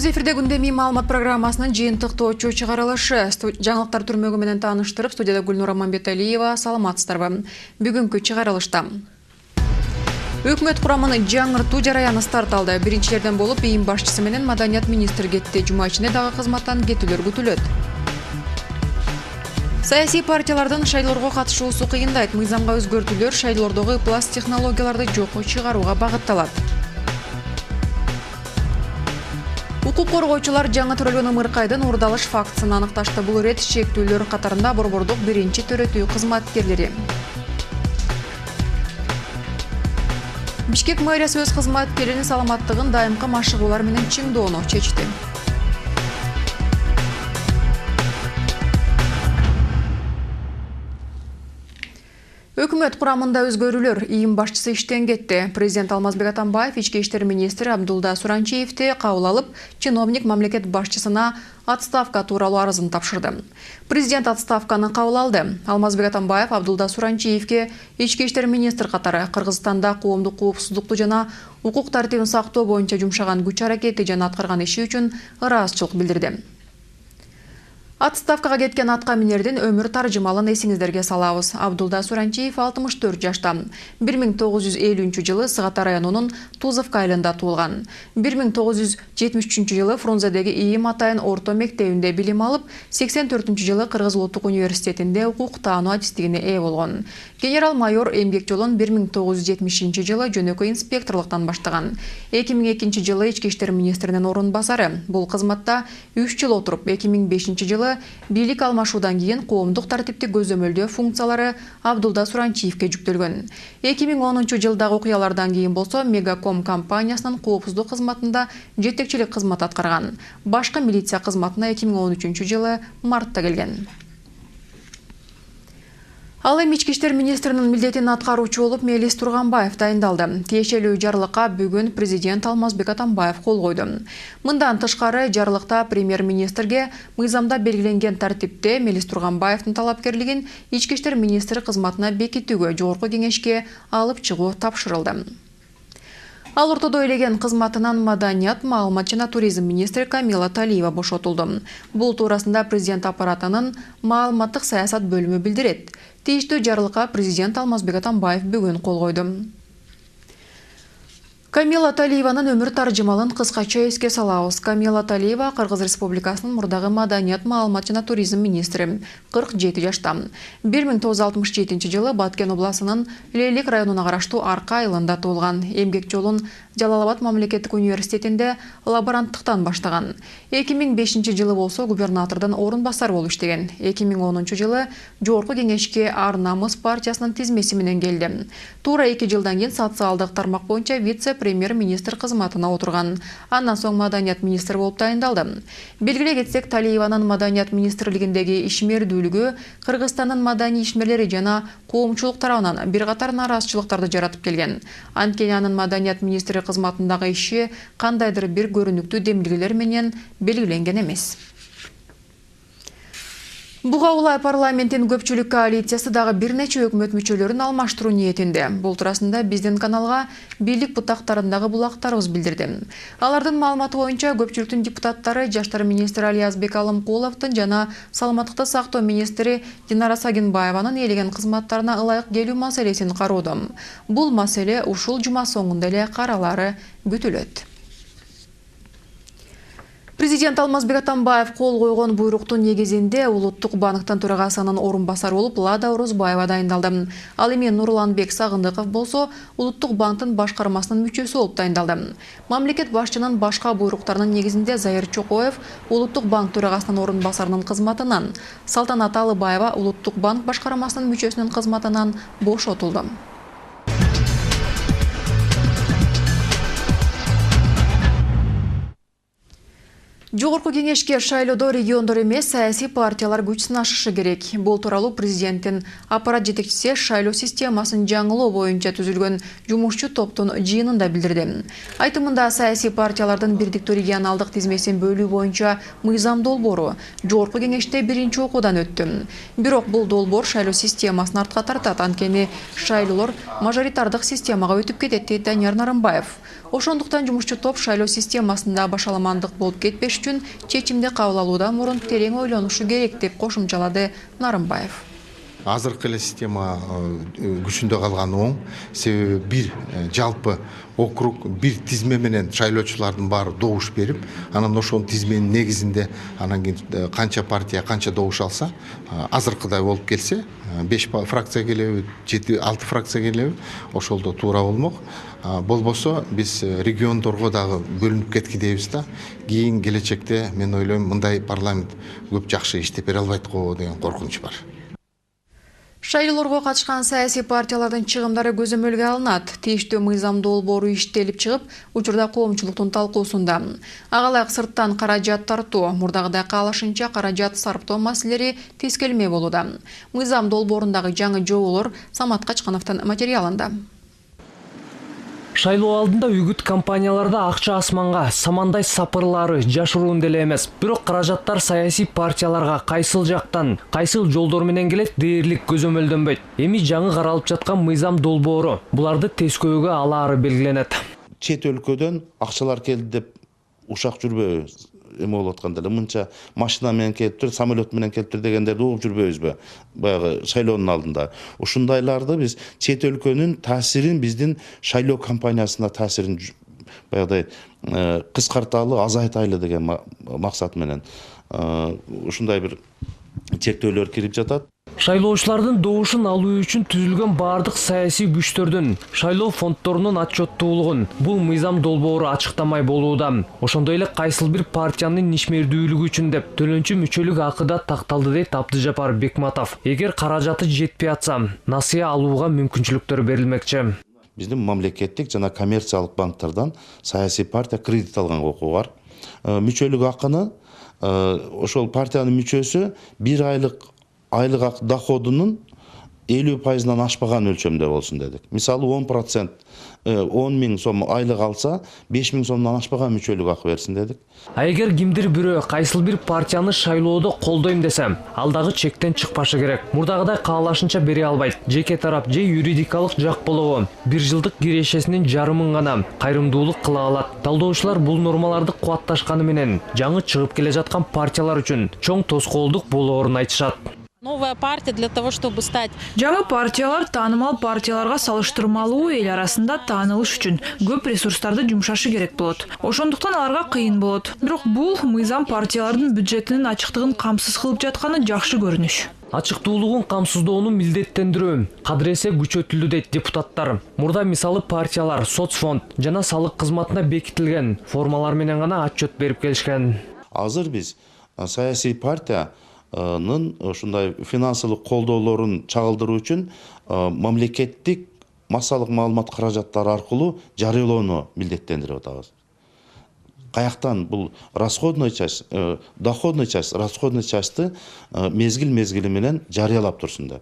Өз эфирде күндемий маалымат программасынын жыйынтыктоочу чыгарылышы. Жаңылыктар түрмөгү менен тааныштырып, студияда Гүлнур Аманбеталиева. Саламатсыздарбы. Бүгүнкү чыгарылышта өкмөт курамын жаңыртуу жараяны старт алды. Биринчилерден болуп ИИМ башчысы менен Маданият министри кетти. Жума ичинде дагы кызматтан кетүүлөр күтүлөт. Саясий партиялардын шайлоорго катышуусу кыйындайт. Мыйзамга өзгөртүүлөр шайлоордогу пласт технологияларды жокко чыгарууга багытталат. Укук коргоочулар жаңы төрөлгөн ымыркайдын уурдалыш фактысын аныкташты. Бул ирет шектүүлөр катарында борбордук биринчи төрөтүү кызматкерлери. Бишкек мэриясы өз кызматкерлеринин саламаттыгын дайымкы машыгуулар менен чыңдоону чечти. Өкмөт курамында өзгөрүүлөр. ИИМ башчысы иштен кетти. Президент Алмазбек Атамбаев ички иштер министри Абдулда Суранчиевди кабыл алып, чиновник мамлекет башчысына отставка тууралуу арызын тапшырды. Президент отставканы кабыл алды. Алмазбек Атамбаев Абдулда Суранчиевге ички иштер министри катары Кыргызстанда коомдук коопсуздукту жана укук тартибин сактоо боюнча жумшаган күч аракети жана аткарган иши үчүн ыраазычылык билдирди. Отставкага кеткен атка минердин өмүр таржымалын эсиңиздерге салабыз. Абдулда Суранчиев 64 жашта. 1950 Сыгата районунун Тузовка айылында туулган. 1973 Фрунзедеги ИИМ атайын орто мектебинде билим алып, 84 Кыргыз Улуттук университетинде укук таануу адистигине ээ болгон. Генерал-майор эмгек жолун 1970 жөнөкөй инспекторлуктан баштаган. 2002 ички иштер министринин орун басары. Бул кызматта 3 жыл отуруп, 2005 бийлик алмашуудан кийин коомдук тартипти көзөмөлдөө функциялары Абдулда Суранчиевке жүктөлгөн. 2010 жылдагы окуялардан кийин болсо Мегаком компаниясынын коопсуздук кызматында жетекчилик кызмат аткарган. Башкы милиция кызматына 2013 мартта келген. Ал эми ички иштер министринин милдетин аткаруучу болуп Мелис Турганбаев дайындалды. Тиешелүү жарлыкка бүгүн президент Алмазбек Атамбаев кол койду. Мындан тышкары жарлыкта премьер-министрге мыйзамда белгиленген тартипте Мелис Турганбаевдин талапкерлигин ички иштер министри кызматына бекитүүгө жогорку кеңешке алып чыгуу тапшырылды. Ал ортодо элеген кызматынан Маданият, маалымат жана туризм министри Камила Талиева бошотулду. Бул туурасында президент аппаратынын маалыматтык саясат бөлүмү билдирет. Тийиштүү жарлыкка президент Алмазбек Атамбаев бүгүн кол койду. Камила Талиеванын өмүр таржымалын кыскача эске салабыз. Камила Талиева Кыргыз Республикасынын мурдагы Маданият, маалымат жана туризм министри, 47 жашта. 1967 Баткен областынын Лейлик районуна караштуу Арка айылында туулган. Эмгек жолун Жалалабад мамлекеттик университетинде лаборанттыктан баштаган. 2005 болсо губернатордун орун басары болуп иштеген. 2010 жогорку кеңешке Ар Намыс партиясынын тизмеси менен келди. Туура 2 жылдан кийин социалдык тармак боюнча вице-премьер-министр кызматына отурган. Андан соң Маданият министри болуп дайындалды. Белгилей кетсек, Талиеванын Маданият министрлигиндеги ишмердүүлүгү Кыргызстандын маданий ишмерлери жана коомчулук тарабынан бир катар нааразычылыктарды жаратып келген. Анткени анын Маданият министри кызматындагы иши кандайдыр бир көрүнүктүү демилгелер менен белгиленген эмес. Буга улай парламенттин көпчүлүк коалициясы дагы бир нече өкмөт мүчөлөрүн алмаштыруу ниетинде. Бул туурасында биздин каналга бийлик бутактарындагы булактарыбыз билдирди. Алардын маалыматы боюнча көпчүлүктүн депутаттары жаштар министри Алиязбек Алымкуловдун жана саламаттыкты сактоо министри Динара Сагинбаеванын ээлеген кызматтарына ылайык келүү маселесин кароодо. Бул маселе ушул жума соңунда эле каралары күтүлөт. Президент Алмазбек Атамбаев кол койгон буйруктун негизинде Улуттук банктын төрагасынын орун басары болуп Лада Орозбаева дайындалды. Ал эми Нурланбек Сагындыков болсо Улуттук банктын башкармасынын мүчөсү болуп дайындалды. Мамлекет башчынын башка буйруктарынын негизинде Зайыр Чокоев Улуттук банк төрагасынын орун басарынын кызматынан, Салтанат Алыбаева Улуттук банк башкармасынын мүчөсүнүн кызматынан бошотулду. Жогорку кеңешке шайлоодо региондор эмес саясий партиялар күч сынашышы керек. Бул тууралуу президенттин аппарат жетекчиси шайлоо системасын жаңылоо боюнча түзүлгөн жумушчу топтун жыйынында билдирди. Айтымында саясий партиялардын бирдиктүү регионалдык тизмесин бөлүү боюнча мыйзам долбоору жогорку кеңеште биринчи окуудан өттү. Бирок бул долбоор шайлоо системасын артка тартат, анткени шайлоолор мажоритардык системага өтүп кетет, дейт Данияр Нарымбаев. Ошондуктан жумушчу топ шайлоо системасында башаламандык болуп кетпеш үчүн чечимди кабыл алуудан мурун терең ойлонушу керек, деп кошумчалады Нарымбаев. Азыркы эле система күчүндө калган оң. Себеби бир жалпы округ, бир тизме менен шайлоочулардын баары добуш берип, анан ошол тизменин негизинде анан кийин канча партия канча добуш алса, азыркыдай болуп келсе, 5 фракция келеби, 7-6 фракция келеби, ошолдо туура болмок. Болбосо биз региондорго дагы бөлүнүп кетки дейбиз да. Кийин келечекте мен ойлойм мындай парламент көп жакшы иштеп бере албайт го деген коркунуч бар. Шайлоолорго катышкан саясий партиялардын чыгымдары көзөмөлгө алынат. Тийиштүү мыйзам долбоору иштелип чыгып, учурда коомчулуктун талкуусунда. Ага ылайык сырттан каражат тартуу, мурдагыдай каалашынча каражат сарптоо маселелери тескелме болууда. Мыйзам долбоорундагы жаңы жоболор Самат Качкановдун материалында. Шайлоо алдында үгүт компанияларда акча асманга, самандай сапырлары жашыруун деле эмес. Бирок каражаттар саясий партияларга кайсыл жактан, кайсыл жолдор менен келет дээрлик көзөмөлдөнбөйт. Эми жаңы каралып жаткан мыйзам долбоору буларды тескөөгө алаары белгиленет. Чет өлкөдөн акчалар келди деп ушак жүрбөйбүз. Эме болуп атканда эле мынча машина менен келиптир, самолет менен келиптир дегендерди угуп жүрбөйбүзбү? Баягы шайлоонун алдында. Ушундайларды биз чет өлкөнүн таасирин биздин шайлоо кампаниясына таасирин баягыдай кыскарталы, азайтайлы деген максат менен ушундай бир чектөөлөр кирип жатат. Шайлоочулардын добушун алуу үчүн түзүлгөн бардык саясий күчтөрдүн шайлоо фонддорунун отчеттуулугун бул мыйзам долбоору ачыктамай болууда. Ошондой эле кайсыл бир партиянын ишмердүүлүгү үчүн деп төлөнчү мүчөлүк акыда такталды, дейт Абдыжапар Бекматов. Эгер каражаты жетпей атса, насыя алууга мүмкүнчүлүктөр берилмекчи. Биздин мамлекеттик жана коммерциялык банктардан саясий партия кредит алган укугу бар. Мүчөлүк акыны ошол партиянын мүчөсү бир айлык доходунун 50%-дан ашпаган өлчөмдө болсун дедик. Мисалы 10%, 10 миң сом айлык алса, 5 миң сомдон ашпаган мүчөлүк акы берсин дедик. А эгер кимдир бирөө кайсыл бир партияны шайлоодо колдойм десе, ал дагы чектен чыкпашы керек. Мурдагыдай каалашынча бере албайт. Жеке тарап же юридикалык жак болобу, 1 жылдык кирешесинин жарымын гана кайрымдуулук кыла алат. Талдоочулар бул нормаларды кубатташканы менен жаңы чыгып келе жаткан партиялар үчүн чоң тоскоолдук болоорун айтышат. Новая партия для того, чтобы стать. Жаңы партиялар таанымал партияларга салыштырмалуу эл арасында таанылыш үчүн көп ресурстарды жумшашы керек болот. Ошондуктан аларга кыйын болот. Бирок бул мыйзам партиялардын бюджетинин ачыктыгын камсыз кылып жатканы жакшы көрүнүш. Ачыктуулугун камсыздоону милдеттендирүү кадыресе күчөтүлдү, дейт депутаттар. Мурда мисалы партиялар соцфонд жана салык кызматына бекитилген формалар менен гана отчет берип келишкен. Азыр биз саясий партиянын ушундай финансылык колдоолорун чагылдыруу үчүн мамлекеттик массалык маалымат каражаттары аркылуу жарыялоону милдеттендирип атабыз. Каяктан бул расходный часть, доходный часть, расходный частьты мезгил менен жарыялап турсун деп.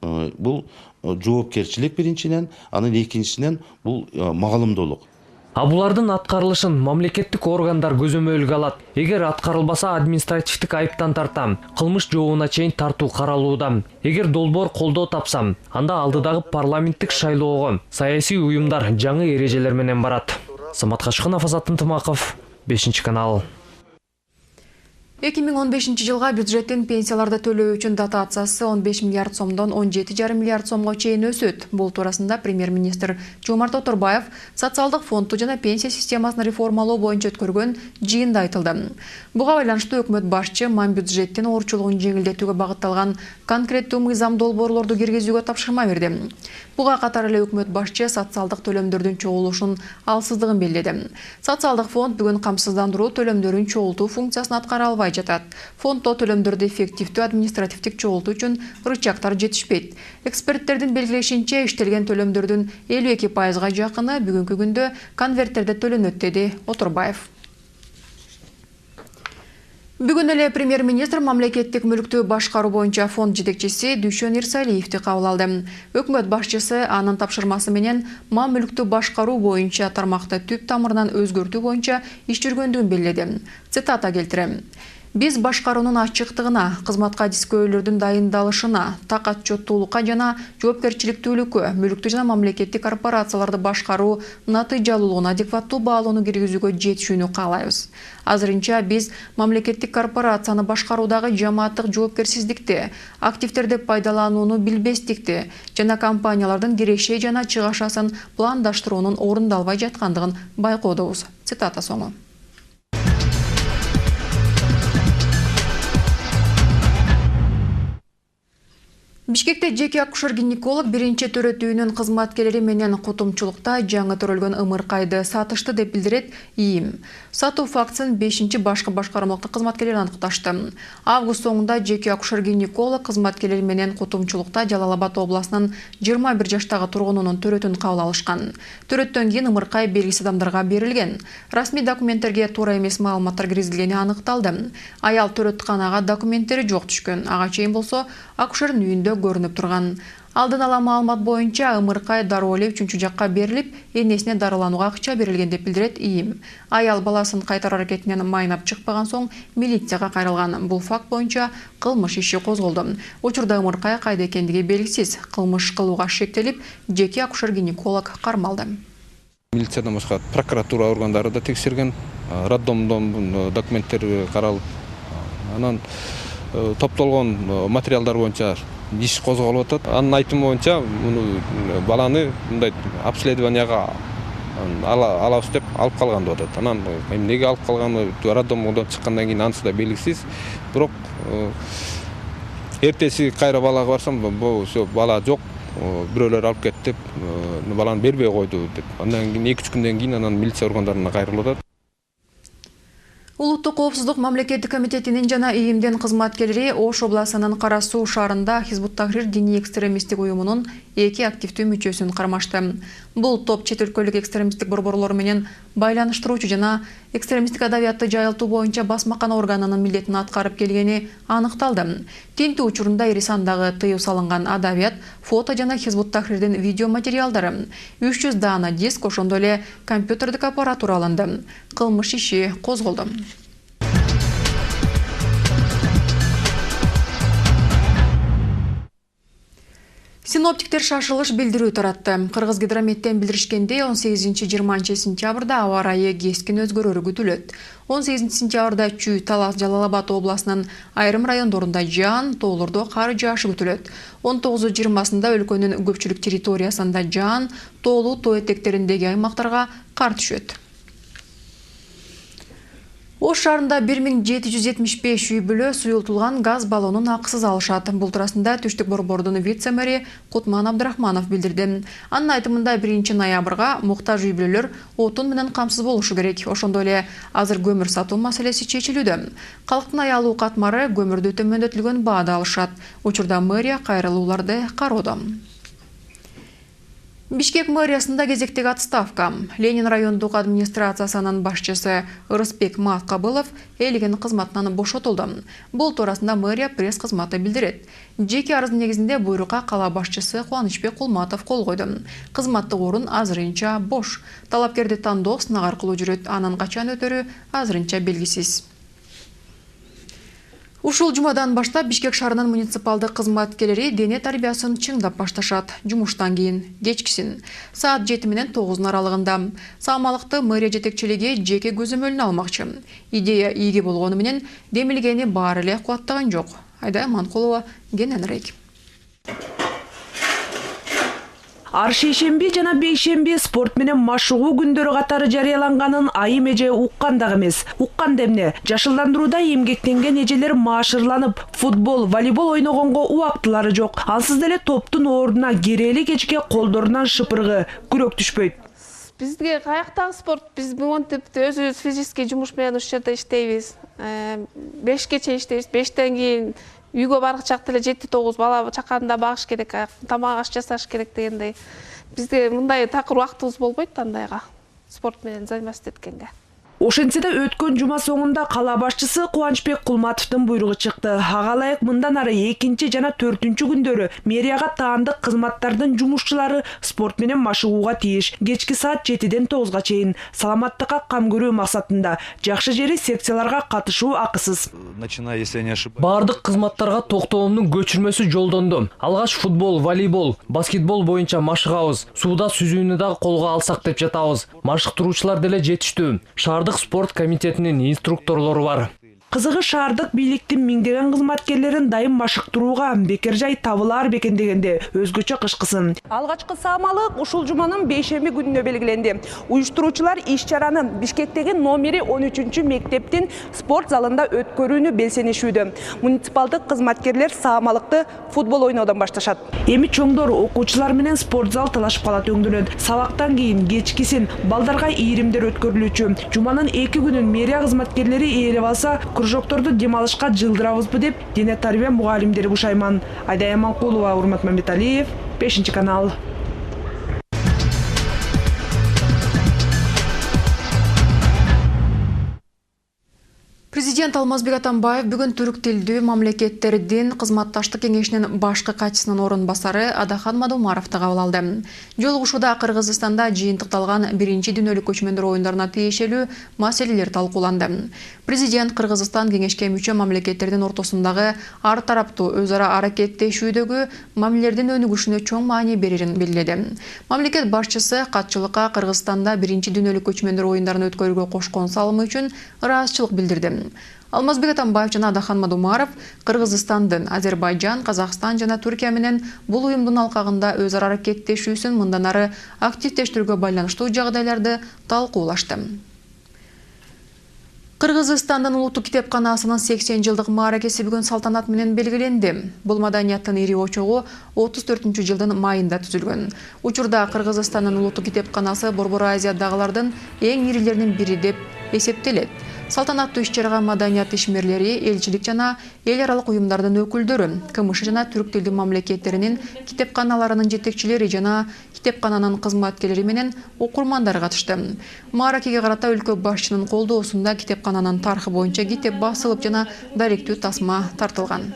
Бул жоопкерчилик биринчиден, анын экинчисинен бул магалымдуулук. А булардын аткарылышын мамлекеттик органдар көзөмөлгө алат. Эгер аткарылбаса административдик айыптан тартам, кылмыш жообуна чейин тартуу каралууда. Эгер долбоор колдоо тапсам, анда алдыдагы парламенттик шайлоого саясий уюмдар жаңы эрежелер менен барат. Самат Качканов, Азат Ынтымаков, 5-канал. 2015 жылга бюджеттин пенсияларды төлөө үчүн дотациясы 15 миллиард сомдон 17,5 миллиард сомго чейин өсөт. Бул туурасында премьер-министр Жомарт Оторбаев социалдык фондду жана пенсия системасын реформалоо боюнча өткөргөн жыйында айтылды. Буга байланыштуу өкмөт башчы мам бюджеттин оорчулугун жеңилдетүүгө багытталган конкреттүү мыйзам долбоорлорду киргизүүгө тапшырма берди. Буга катар эле өкмөт башчы социалдык төлөмдөрдүн чогулушун алсыздыгын белгиледи. Социалдык фонд бүгүн камсыздандыруу төлөмдөрүн чогултуу функциясын аткара албай жатат. Фонддо төлөмдөрдү эффективдүү административдик чогултуу үчүн рычагтар жетишпейт. Эксперттердин белгилешинче, иштелген төлөмдөрдүн 52%га жакыны бүгүнкү күндө конверттерде төлөнөт, деди Оторбаев. Бүгін эле премьер-министр мамлекеттик мүлктү башкаруу боюнча фонд жетекчиси Дүйшөн Ирсалиевди кабыл алды. Өкмөт башчысы анын тапшырмасы менен мал мүлктү башкаруу боюнча тармакты түп тамырынан өзгөртүү боюнча иш жүргөндүгүн белгиледи. Цитата келтирем. Биз башкаруунун ачыктыгына, кызматка дискөөлөрдүн дайындалышына, так отчеттуулукка жана жоопкерчиликтүүлүккө, мүлктү жана мамлекеттик корпорацияларды башкаруу натыйжалуулугуна адекваттуу баалоону киргизүүгө жетишүүнү каалайбыз. Азырынча биз мамлекеттик корпорацияны башкаруудагы жамааттык жоопкерсиздикти, активтерди пайдаланууну билбестикти жана компаниялардын киреши жана чыгашасын пландаштыруунун орундалбай жаткандыгын байкоодобуз. Цитата соңу. Бишкекте жеке акушер-гинеколог биринчи төрөтүүнүн кызматкерлери менен кутумчулукта жаңы төрөлгөн ымыркайды сатышты деп билдирет ИИМ. Сатуу фактысын 5-чи башкы башкармалыктын кызматкерлери аныкташты. Август соңунда жеке акушер-гинеколог кызматкерлери менен кутумчулукта Жалал Абад областынын 21 жаштагы тургунунун төрөтүн кабыл алышкан. Төрөттөн кийин ымыркай белгисиз адамдарга берилген. Расмий документтерге туура эмес маалыматтар киргизилгени аныкталды. Аял төрөтканага документтери жок түшкөн. Ага чейин болсо акушердин үйүндө көрүнүп турган. Алдын ала маалымат боюнча ымыркай дароо эле 3-чү жакка берилип, энесине дарыланууга акча берилген деп билдирет ИИМ. Аял баласын кайтаруу аракетинен майнап чыкпаган соң милицияга кайрылган. Бул факт боюнча кылмыш иши козголду. Учурда ымыркай кайда экендиги белгисиз. Кылмыш кылууга шектелип, жеке акушер-гинеколог кармалды. Милициядан башка прокуратура органдары да текшерген, роддомдон документтер каралып, анан топтолгон материалдар боюнча иш козголуп атат. Анын айтымы боюнча, баланы мындай обследованияга алабыз деп алып калган деп атат. Анан эмнеге алып калганы роддомдон чыккандан кийин анысы да белгисиз. Бирок эртеси кайра балага барсам, бул бала жок, бирөөлөр алып кетти деп, баланы бербей койду деп. Андан кийин 2-3 күндөн кийин анан милиция органдарына кайрылып атат. Улуттук коопсуздук мамлекеттик комитетинин жана ИИМдин кызматкерлери Ош областынын Кара Суу шаарында Хизбут Тахрир диний экстремисттик уюмунун 2 активдүү мүчөсүн кармашты. Бул топ чет өлкөлүк экстремисттик борборлор менен байланыштыруучу жана экстремисттик адабиятты жайылтуу боюнча басмакана органынын милдетин аткарып келгени аныкталды. Тинтүү учурунда ири сандагы тыюу салынган адабият, фото жана Хизбут Тахрирдин видео материалдары, 300 даана диск, ошондой эле компьютердик аппаратура алынды. Кылмыш иши козголду. Синоптиктер шашылыш билдирүү таратты. Кыргыз гидрометтен билдиришкендей 18-20 сентябрда аба ырайы кескин өзгөрөрү күтүлөт. 18 сентябрда Чүй, Талас, Жалал Абад областынын айрым райондорунда жаан, тоолордо кар жаашы күтүлөт. 19-20-сында өлкөнүн көпчүлүк территориясында жаан, тоолуу тоо этектериндеги аймактарга кар түшөт. Ош шаарында 1775 үй бүлө суюлтулган газ баллонун акысыз алышат. Бул туурасында Түштүк борбордун вице-мэри Кутман Абдрахманов билдирди. Анын айтымында 1 ноябрга муктаж үй бүлөлөр отун менен камсыз болушу керек. Ошондой эле азыр көмүр сатуу маселеси чечилүүдө. Калктын аялуу катмары көмүрдү төмөндөтүлгөн баада алышат. Учурда мэрия кайрылууларды кароодо. Бишкек мэриясында кезектеги отставка. Ленин райондук администрациясынын башчысы Ырысбек Маткабылов элеген кызматынан бошотулду. Бул туурасында мэрия пресс кызматы билдирет. Жеке арыздын негизинде буйрукка кала башчысы Кубанычбек Кулматов кол койду. Кызматтык орун азырынча бош. Талапкерди тандоо сынак аркылуу жүрөт. Анын качан өтөрү азырынча белгисиз. Ушул жумадан баштап Бишкек шаарынын муниципалдык кызматкерлери дене тарбиясын чыңдап башташат. Жумуштан кийин кечкисин саат 7 менен 9 аралыгында. Саамалыкты мэрия жетекчилиги жеке көзөмөлүнө алмакчы. Идея ийги болгону менен демилгени баары эле кубаттаган жок. Айдай Манкулова кененирээк. Ар шейшемби жана бейшемби спорт менен машыгуу күндөрү катары жарыяланганын айым эже уккан дагы эмес. Укканда эмне? Жашылдандырууда эмгектенген эжелер маашырланып, футбол, волейбол ойногонго убактылары жок. Ансыз деле топтун ордуна керели кечке колдорунан шыпыргы, күрөк түшпөйт. Бизге каяктагы спорт, биз монтип өзүбүз физический жумуш менен ушул жерде иштейбиз. 5-кече иштейбиз, 5тен кийин үйгө баргычак деле 7-9 бала чаканда багыш керек, тамак аш жасаш керек дегендей. Бизде мындай такыр убактыбыз болбойт андайга спорт менен заниматься эткенге. Ошентсе да өткөн жума соңунда кала башчысы Кубанычбек Кулматовдун буйругу чыкты. Ага ылайык мындан ары 2 жана 4 күндөрү мэрияга таандык кызматтардын жумушчулары спорт менен машыгууга тийиш. Кечки саат 7ден 9га чейин саламаттыкка кам көрүү максатында жакшы жери секцияларга катышуу акысыз. Бардык кызматтарга токтоомдун көчүрмөсү жолдонду. Алгач футбол, волейбол, баскетбол боюнча машыгабыз. Сууда сүзүүнү да колго алсак деп жатабыз. Машыктыруучулар деле жетиштүү. Шаардык спорт комитетинин инструкторлору бар. Кызыгы шаардык бийликтин миңдеген кызматкерлерин дайым машыктырууга бекер жай табылар бекен дегенде өзгөчө кышкысын. Алгачкы саамалык ушул жуманын бейшемби күнүнө белгиленди. Уюштуруучулар иш чараны Бишкектеги номери 13-мектептин спорт залында өткөрүүнү белсенишүүдө. Муниципалдык кызматкерлер саамалыкты футбол ойнодон башташат. Эми чоңдор окуучулар менен спорт зал талашып калат өңдөнөт. Сабактан кийин кечкисин балдарга ийримдер өткөрүлүүчү. Жуманын 2 күнүн мэрия кызматкерлери ээлеп алса, кружокторду дем алышка жылдырабызбы деп дене тарбия мугалимдери бушайман. Айдая Малкулова, Урмат Мамбеталиев, 5-канал. Президент Алмазбек Атамбаев бүгін түрік тилдүү мамлекеттердин кызматташтык кеңешинин башкы катчысынын орун басары Адахан Мадумаровду кабыл алды. Жолугушууда Кыргызстанда жыйынтыкталган 1-дүйнөлүк көчмөндөр оюндарына тиешелүү маселелер талкууланды. Президент Кыргызстан кеңешке мүчө мамлекеттердин ортосундагы ар тараптуу өз ара аракеттешүүдөгү мамилелердин өнүгүшүнө чоң маани берерин белгиледи. Мамлекет башчысы катчылыкка Кыргызстанда 1-дүйнөлүк көчмөндөр оюндарын өткөрүүгө кошкон салымы үчүн ыраазычылык билдирди. Алмазбек Атамбаев жана Адахан Мадумаров Кыргызстандын, Азербайжан, Казакстан жана Түркия менен бул уюмдун алкагында өз ара аракеттешүүсүн мындан ары активдештирүүгө байланыштуу жагдайларды талкуулашты. Кыргызстандын улуттук китепканасынын 80 жылдык мааракеси бүгүн салтанат менен белгиленди. Бул маданияттын ири очогу 34-жылдын майында түзүлгөн. Учурда Кыргызстандын улуттук китепканасы Борбор Азиядагылардын эң ирилеринин бири деп эсептелет. Салтанаттуу иш-чарага маданият ишмерлери, элчилик жана эл аралык уюмдардын өкүлдөрү, КМШ жана түрк тилдүү мамлекеттеринин китепканаларынын жетекчилери жана китепкананын кызматкерлери менен окурмандар катышты. Мааракеге карата өлкө башчынын колдоосунда китепкананын тарыхы боюнча китеп басылып жана даректүү тасма тартылган.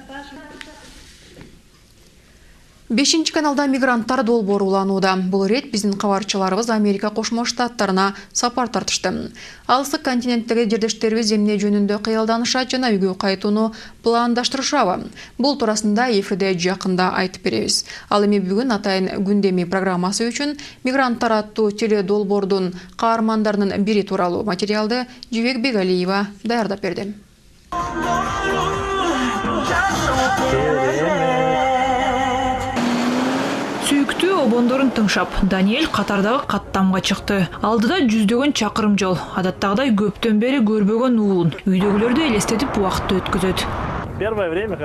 5-каналда мигранттар долбоору уланууда. Бул рет биздин кабарчыларыбыз Америка Кошмо Штаттарына сапар тартышты. Алыстык континенттеги жердештерибиз эмне жөнүндө кыялданышат жана үйгө кайтууну пландаштырышабы? Бул туурасында эфирде жакында айтып беребиз. Ал эми бүгүн атайын күндеми программасы үчүн мигранттар аттуу теле долбоордун каармандарынын бири тууралуу материалды Жибек Бегалиева даярдап берди. Сүйүктүү обондорун тыңшап, Даниэль катардагы каттамга чыкты. Алдыда жүздөгөн чакырым жол, адаттагыдай көптөн бери көрбөгөн уулун, үйдөгүлөрдү элестетип убакытты өткөзөт.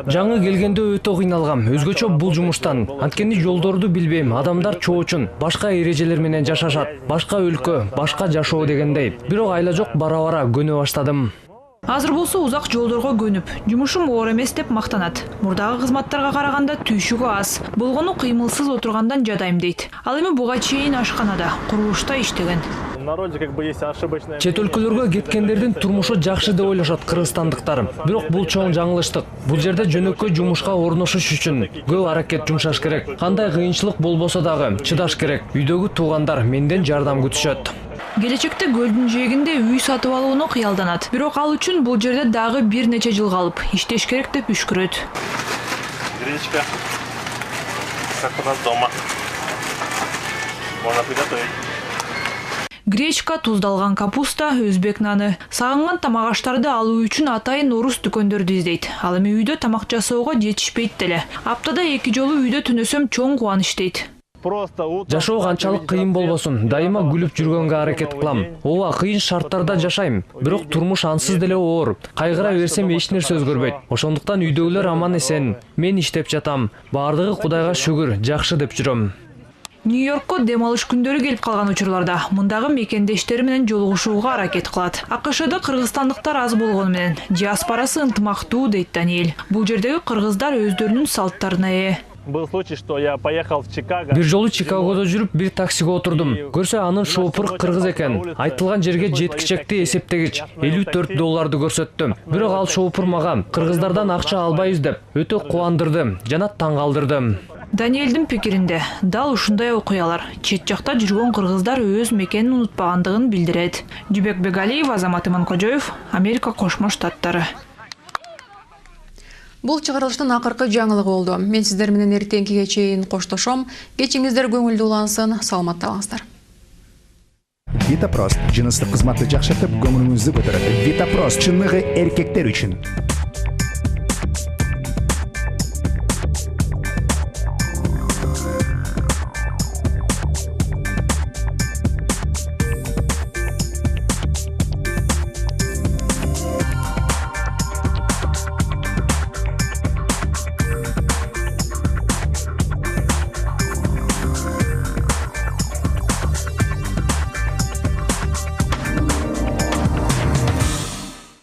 Жаңы келгенде өтө кыйналгам. Өзгөчө бул жумуштан. Анткени жолдорду билбейм. Адамдар чоочун, башка эрежелер менен жашашат. Башка өлкө, башка жашоо дегендей. Бирок айла жок бара-бара көнө баштадым. Азыр болсо узак жолдорго көнүп, жумушум оор эмес деп мактанат. Мурдагы кызматтарга караганда түйшүгү аз. Болгону кыймылсыз отургандан жадайм дейт. Ал эми буга чейин ашканада, курулушта иштеген. Чет өлкөлөргө кеткендердин турмушу жакшы деп ойлошот кыргызстандыктар. Бирок бул чоң жаңылыштык. Бул жерде жөнөкөй жумушка орношуш үчүн көп аракет жумшаш керек. Кандай кыйынчылык болбосо дагы чыдаш керек. Үйдөгү туугандар менден жардам күтүшөт. Келечекте көлдүн жээгинде үй сатып алууну кыялданат. Бирок ал үчүн бул жерде дагы бир нече жыл калып, иштеш керек деп үшкүрөт. Гречка. Как у нас дома. Можно приготовить. Гречка, туздалган капуста, өзбек наны. Сагынган тамак аштарды алуу үчүн атайын орус дүкөндөрдү издейт. Ал эми үйдө тамак жасоого жетишпейт деле. Аптада 2 жолу үйдө түнөсөм чоң кубаныч дейт. Жашоо канчалык кыйын болбосун, дайыма күлүп жүргөнгө аракет кылам. Ооба, кыйын шарттарда жашайм, бирок турмуш ансыз деле оор. Кайгыра берсем эч нерсе өзгөрбөйт. Ошондуктан үйдөгүлөр аман эсен. Мен иштеп жатам. Бардыгы Кудайга шүгүр, жакшы деп жүрөм. Нью-Йоркко дем алыш күндөрү келип калган учурларда мындагы мекендештери менен жолугушууга аракет кылат. АКШда кыргызстандыктар аз болгону менен диаспорасы ынтымактуу дейт Даниэль. Бул жердеги кыргыздар өздөрүнүн салттарына ээ. был случай, что я поехал в Чикаго. Бир жолу Чикагодо жүрүп бир таксиге отурдум. Көрсө анын шофуру кыргыз экен. Айтылган жерге жеткичекти эсептегич $54 көрсөттүм. Бирок ал шофур мага кыргыздардан акча албайбыз деп өтө кубандырды жана таң калтырды. Даниэлдин пикиринде дал ушундай окуялар чет жакта жүргөн кыргыздар өз мекенин унутпагандыгын билдирет. Жубек Бегалиев, Азамат Иманкожоев, Америка Кошмо Штаттары. Бул чыгарылыштын акыркы жаңылыгы болду. Мен сиздер менен эртеңкиге чейин коштошом. Кечиңиздер көңүлдүү улансын, саламатта калыңыздар. Витапрост жыныстык кызматты жакшыртып, көңүлүңүздү көтөрөт. Витапрост чыныгы эркектер үчүн.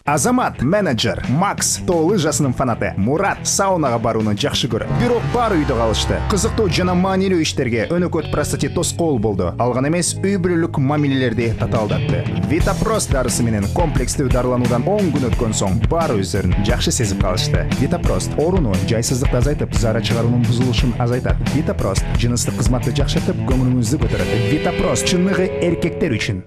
Азамат менеджер, Макс тоолы жасынын фанаты, Мурат саунага барууну жакшы көрөт. Бирок бар үйдө калышты. Кызыктуу жана маанилүү иштерге өнөкөт простати тоскоол болду. Алган эмес, үй бүлөлүк мамилелерди татаалдатты. Витапрост дарысы менен комплекстүү дарылануудан 10 күн өткөн соң бар өздөрүн жакшы сезип калышты. Витапрост ооруну, жайсыздыкты азайтып, зара чыгаруунун бузулушун азайтат. Витапрост жыныстык кызматты жакшыртып, көңүлүңүздү көтөрөт. Витапрост чыныгы эркектер үчүн.